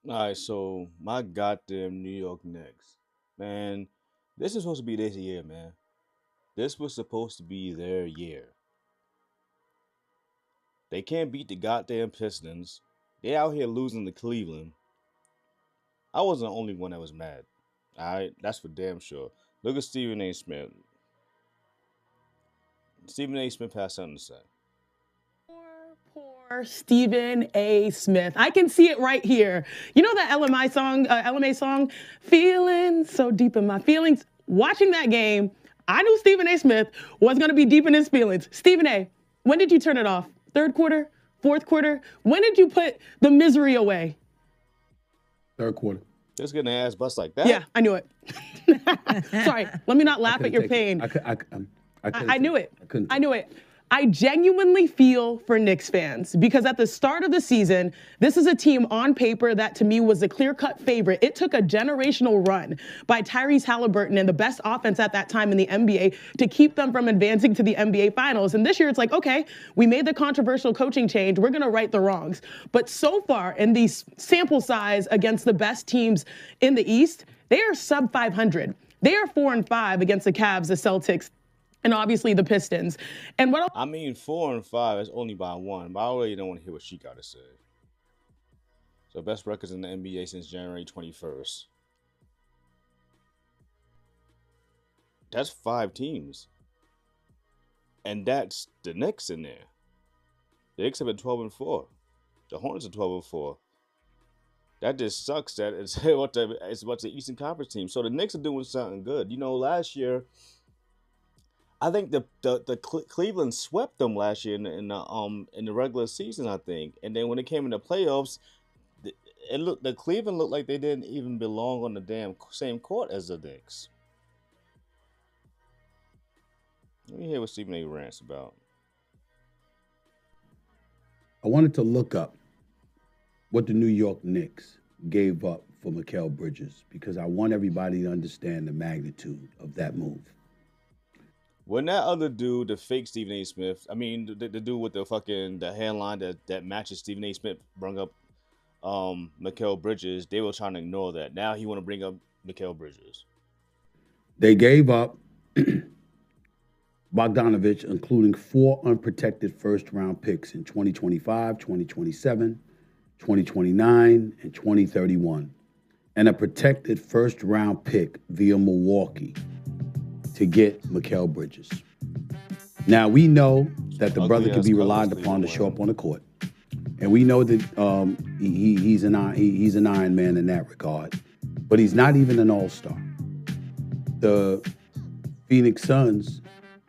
All right, so my goddamn New York Knicks, man, this is supposed to be this year, man. This was supposed to be their year. They can't beat the goddamn Pistons. They out here losing to Cleveland. I wasn't the only one that was mad. All right, that's for damn sure. Look at Stephen A. Smith. Stephen A. Smith has something to say. Poor Stephen A. Smith. I can see it right here. You know that LMA song, "Feeling So Deep in My Feelings." Watching that game, I knew Stephen A. Smith was going to be deep in his feelings. Stephen A., when did you turn it off? Third quarter? Fourth quarter? When did you put the misery away? Third quarter. Just getting an ass bust like that? Yeah, I knew it. Sorry, let me not laugh at your pain. I knew it. I knew it. I genuinely feel for Knicks fans because at the start of the season, this is a team on paper that to me was a clear-cut favorite. It took a generational run by Tyrese Halliburton and the best offense at that time in the NBA to keep them from advancing to the NBA Finals. And this year it's like, okay, we made the controversial coaching change. We're going to right the wrongs. But so far in these sample size against the best teams in the East, they are sub 500. They are 4-5 against the Cavs, the Celtics, and obviously the Pistons. And what I mean, 4-5 is only by one, but I already don't want to hear what she got to say. So, best records in the NBA since January 21st. That's 5 teams. And that's the Knicks in there. The Knicks have been 12-4. The Hornets are 12-4. That just sucks that it's what the Eastern Conference team. So the Knicks are doing something good. You know, last year, I think the Cleveland swept them last year in the regular season, I think, and then when it came in the playoffs, the Cleveland looked like they didn't even belong on the damn same court as the Knicks. Let me hear what Stephen A. rants about. I wanted to look up what the New York Knicks gave up for Mikal Bridges because I want everybody to understand the magnitude of that move. When that other dude, the fake Stephen A. Smith, I mean the dude with the hairline that matches Stephen A. Smith, brought up Mikal Bridges, they were trying to ignore that. Now he want to bring up Mikal Bridges. They gave up Bogdanovich, including 4 unprotected first-round picks in 2025, 2027, 2029, and 2031, and a protected first-round pick via Milwaukee to get Mikal Bridges. Now, we know that the brother can be relied upon to show up on the court. And we know that he's an Iron Man in that regard. But he's not even an all-star. The Phoenix Suns,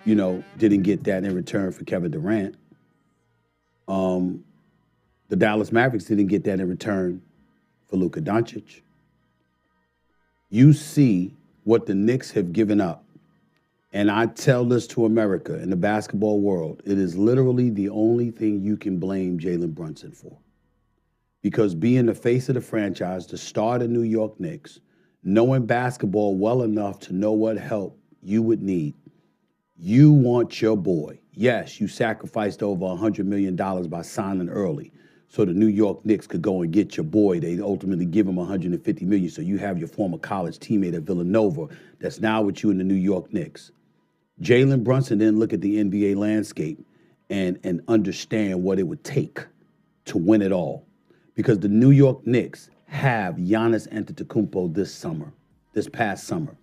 didn't get that in return for Kevin Durant. The Dallas Mavericks didn't get that in return for Luka Doncic. You see what the Knicks have given up. And I tell this to America in the basketball world, it is literally the only thing you can blame Jalen Brunson for. Because being the face of the franchise, the star of the New York Knicks, knowing basketball well enough to know what help you would need, you want your boy. Yes, you sacrificed over $100 million by signing early so the New York Knicks could go and get your boy. They ultimately give him $150 million so you have your former college teammate at Villanova that's now with you in the New York Knicks. Jalen Brunson didn't look at the NBA landscape and understand what it would take to win it all. Because the New York Knicks have Giannis Antetokounmpo this past summer,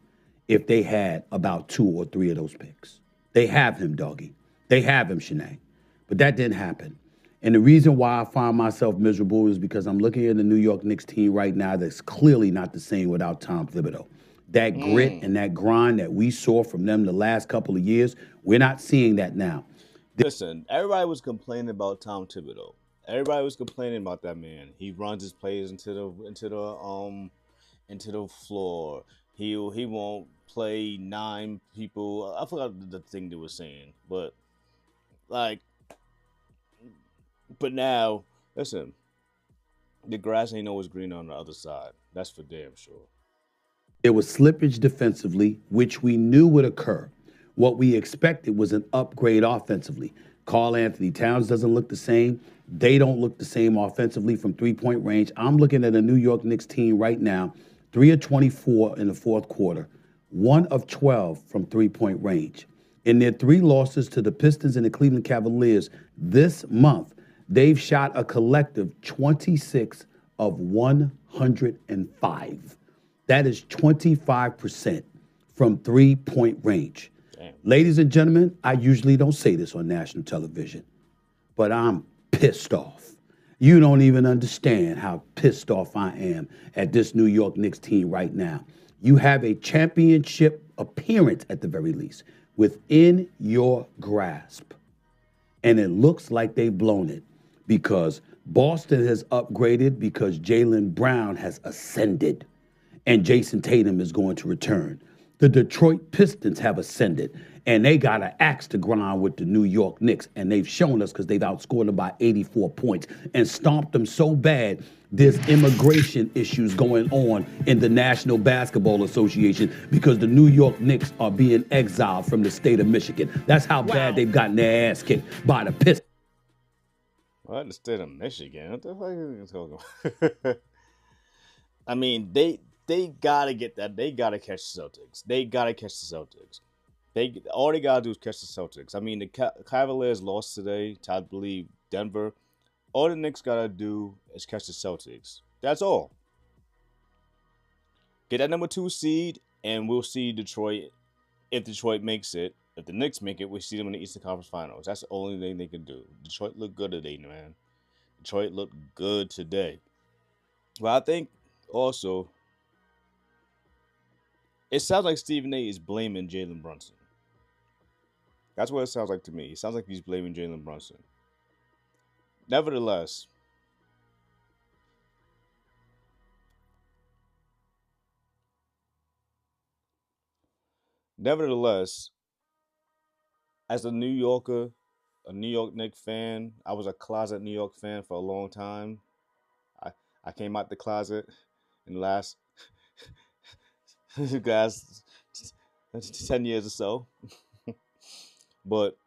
if they had about 2 or 3 of those picks. They have him, doggy. They have him, Shanae. But that didn't happen. And the reason why I find myself miserable is because I'm looking at the New York Knicks team right now that's clearly not the same without Tom Thibodeau. That grit and that grind that we saw from them the last couple of years, we're not seeing that now. Listen, everybody was complaining about Tom Thibodeau. Everybody was complaining about that man. He runs his players into the floor. He won't play 9 people. I forgot the thing they were saying, but now, listen, the grass ain't always green on the other side. That's for damn sure. There was slippage defensively, which we knew would occur. What we expected was an upgrade offensively. Karl Anthony Towns doesn't look the same. They don't look the same offensively from three-point range. I'm looking at a New York Knicks team right now, 3 of 24 in the fourth quarter, 1 of 12 from three-point range. In their 3 losses to the Pistons and the Cleveland Cavaliers this month, they've shot a collective 26 of 105. That is 25% from three-point range. Damn. Ladies and gentlemen, I usually don't say this on national television, but I'm pissed off. You don't even understand how pissed off I am at this New York Knicks team right now. You have a championship appearance, at the very least, within your grasp. And it looks like they've blown it because Boston has upgraded because Jaylen Brown has ascended and Jason Tatum is going to return. The Detroit Pistons have ascended, and they got an axe to grind with the New York Knicks, and they've shown us because they've outscored them by 84 points and stomped them so bad there's immigration issues going on in the National Basketball Association because the New York Knicks are being exiled from the state of Michigan. That's how bad they've gotten their ass kicked by the Pistons. What, the state of Michigan? What the fuck are you talking about? I mean, they gotta get that. They gotta catch the Celtics. They gotta catch the Celtics. All they gotta do is catch the Celtics. I mean, the Cavaliers lost today to, I believe, Denver. All the Knicks gotta do is catch the Celtics. That's all. Get that number 2 seed, and we'll see Detroit. If Detroit makes it, if the Knicks make it, we'll see them in the Eastern Conference Finals. That's the only thing they can do. Detroit looked good today, man. Detroit looked good today. Well, I think also, it sounds like Stephen A is blaming Jalen Brunson. That's what it sounds like to me. It sounds like he's blaming Jalen Brunson. Nevertheless, as a New Yorker, a New York Knicks fan, I was a closet New York fan for a long time. I came out the closet in the last 10 years or so. But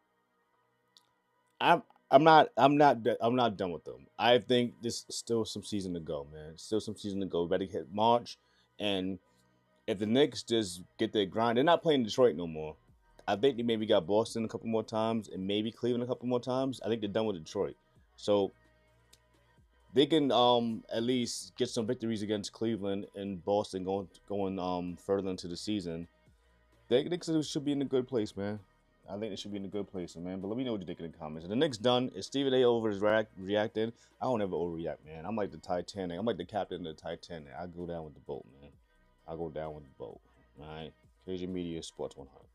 I'm not done with them. I think there's still some season to go, man. Still some season to go. We better hit March, and if the Knicks just get their grind, they're not playing Detroit no more. I think they maybe got Boston a couple more times and maybe Cleveland a couple more times. I think they're done with Detroit, so they can at least get some victories against Cleveland and Boston going further into the season. The Knicks should be in a good place, man. I think they should be in a good place, man. But let me know what you think in the comments. And the Knicks done. Is Stephen A. over is reacting? I don't ever overreact, man. I'm like the Titanic. I'm like the captain of the Titanic. I go down with the boat, man. I go down with the boat. All right. KJ Media Sports 100.